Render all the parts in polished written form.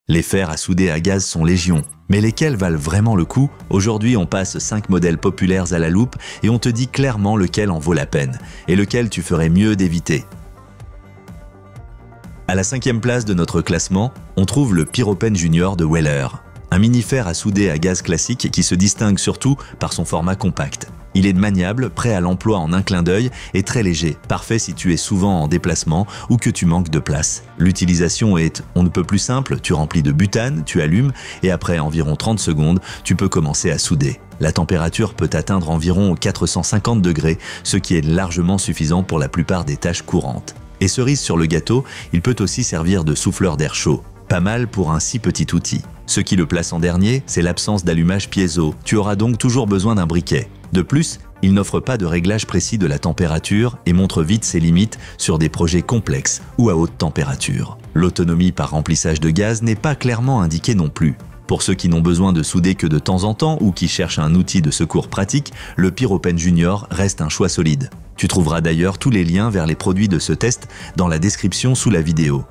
Les fers à souder à gaz sont légion, mais lesquels valent vraiment le coup? Aujourd'hui, on passe 5 modèles populaires à la loupe et on te dit clairement lequel en vaut la peine et lequel tu ferais mieux d'éviter. À la 5e place de notre classement, on trouve le Pyropen Junior de Weller. Un mini-fer à souder à gaz classique qui se distingue surtout par son format compact. Il est maniable, prêt à l'emploi en un clin d'œil et très léger, parfait si tu es souvent en déplacement ou que tu manques de place. L'utilisation est on ne peut plus simple, tu remplis de butane, tu allumes et après environ 30 secondes, tu peux commencer à souder. La température peut atteindre environ 450 degrés, ce qui est largement suffisant pour la plupart des tâches courantes. Et cerise sur le gâteau, il peut aussi servir de souffleur d'air chaud. Pas mal pour un si petit outil. Ce qui le place en dernier, c'est l'absence d'allumage piézo. Tu auras donc toujours besoin d'un briquet. De plus, il n'offre pas de réglage précis de la température et montre vite ses limites sur des projets complexes ou à haute température. L'autonomie par remplissage de gaz n'est pas clairement indiquée non plus. Pour ceux qui n'ont besoin de souder que de temps en temps ou qui cherchent un outil de secours pratique, le Pyropen Junior reste un choix solide. Tu trouveras d'ailleurs tous les liens vers les produits de ce test dans la description sous la vidéo.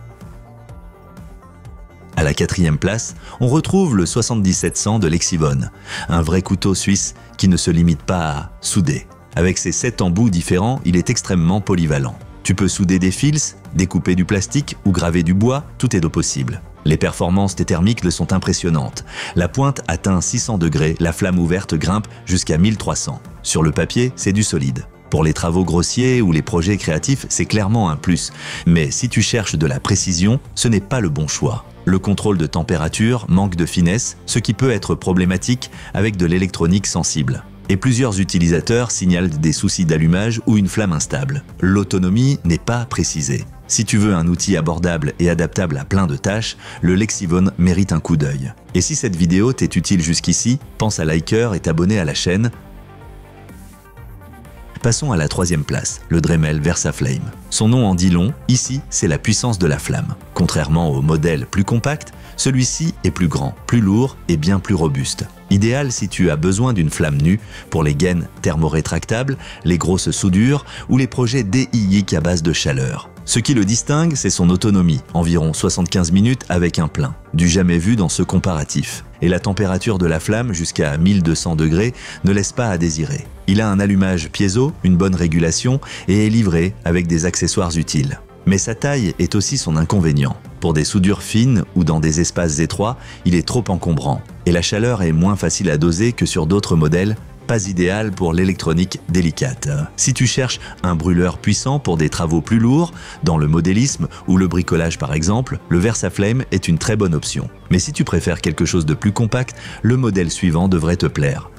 À la 4e place, on retrouve le 7700 de Lexivon, un vrai couteau suisse qui ne se limite pas à souder. Avec ses 7 embouts différents, il est extrêmement polyvalent. Tu peux souder des fils, découper du plastique ou graver du bois, tout est de possible. Les performances thermiques le sont impressionnantes. La pointe atteint 600 degrés, la flamme ouverte grimpe jusqu'à 1300. Sur le papier, c'est du solide. Pour les travaux grossiers ou les projets créatifs, c'est clairement un plus. Mais si tu cherches de la précision, ce n'est pas le bon choix. Le contrôle de température manque de finesse, ce qui peut être problématique avec de l'électronique sensible. Et plusieurs utilisateurs signalent des soucis d'allumage ou une flamme instable. L'autonomie n'est pas précisée. Si tu veux un outil abordable et adaptable à plein de tâches, le Lexivon mérite un coup d'œil. Et si cette vidéo t'est utile jusqu'ici, pense à liker et t'abonner à la chaîne. Passons à la 3e place, le Dremel VersaFlame. Son nom en dit long, ici c'est la puissance de la flamme. Contrairement au modèle plus compact, celui-ci est plus grand, plus lourd et bien plus robuste. Idéal si tu as besoin d'une flamme nue pour les gaines thermorétractables, les grosses soudures ou les projets DIY à base de chaleur. Ce qui le distingue, c'est son autonomie, environ 75 minutes avec un plein, du jamais vu dans ce comparatif. Et la température de la flamme jusqu'à 1200 degrés ne laisse pas à désirer. Il a un allumage piézo, une bonne régulation et est livré avec des accessoires utiles. Mais sa taille est aussi son inconvénient. Pour des soudures fines ou dans des espaces étroits, il est trop encombrant. Et la chaleur est moins facile à doser que sur d'autres modèles, pas idéal pour l'électronique délicate. Si tu cherches un brûleur puissant pour des travaux plus lourds, dans le modélisme ou le bricolage par exemple, le VersaFlame est une très bonne option. Mais si tu préfères quelque chose de plus compact, le modèle suivant devrait te plaire.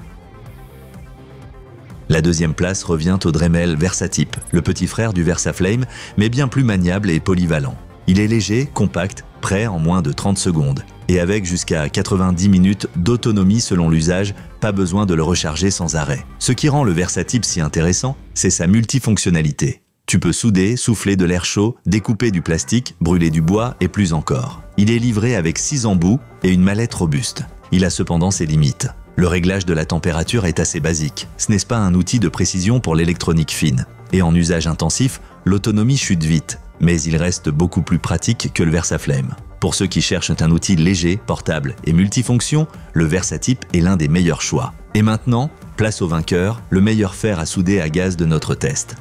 La 2e place revient au Dremel VersaTip, le petit frère du VersaFlame, mais bien plus maniable et polyvalent. Il est léger, compact, prêt en moins de 30 secondes. Et avec jusqu'à 90 minutes d'autonomie selon l'usage, pas besoin de le recharger sans arrêt. Ce qui rend le VersaTip si intéressant, c'est sa multifonctionnalité. Tu peux souder, souffler de l'air chaud, découper du plastique, brûler du bois et plus encore. Il est livré avec 6 embouts et une mallette robuste. Il a cependant ses limites. Le réglage de la température est assez basique. Ce n'est pas un outil de précision pour l'électronique fine. Et en usage intensif, l'autonomie chute vite. Mais il reste beaucoup plus pratique que le VersaFlame. Pour ceux qui cherchent un outil léger, portable et multifonction, le VersaTip est l'un des meilleurs choix. Et maintenant, place au vainqueur, le meilleur fer à souder à gaz de notre test.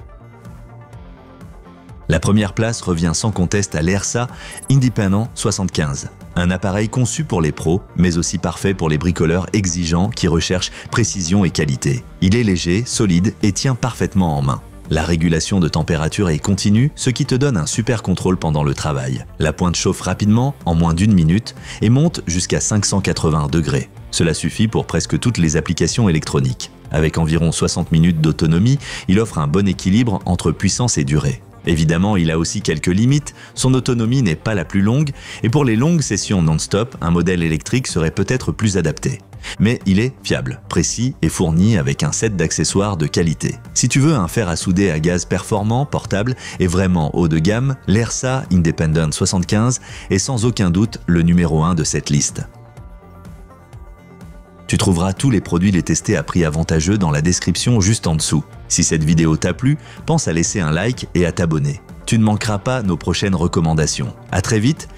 La première place revient sans conteste à l'ERSA Independent 75. Un appareil conçu pour les pros, mais aussi parfait pour les bricoleurs exigeants qui recherchent précision et qualité. Il est léger, solide et tient parfaitement en main. La régulation de température est continue, ce qui te donne un super contrôle pendant le travail. La pointe chauffe rapidement, en moins d'1 minute, et monte jusqu'à 580 degrés. Cela suffit pour presque toutes les applications électroniques. Avec environ 60 minutes d'autonomie, il offre un bon équilibre entre puissance et durée. Évidemment, il a aussi quelques limites, son autonomie n'est pas la plus longue, et pour les longues sessions non-stop, un modèle électrique serait peut-être plus adapté. Mais il est fiable, précis et fourni avec un set d'accessoires de qualité. Si tu veux un fer à souder à gaz performant, portable et vraiment haut de gamme, l'ERSA Independent 75 est sans aucun doute le numéro 1 de cette liste. Tu trouveras tous les produits les testés à prix avantageux dans la description juste en dessous. Si cette vidéo t'a plu, pense à laisser un like et à t'abonner. Tu ne manqueras pas nos prochaines recommandations. À très vite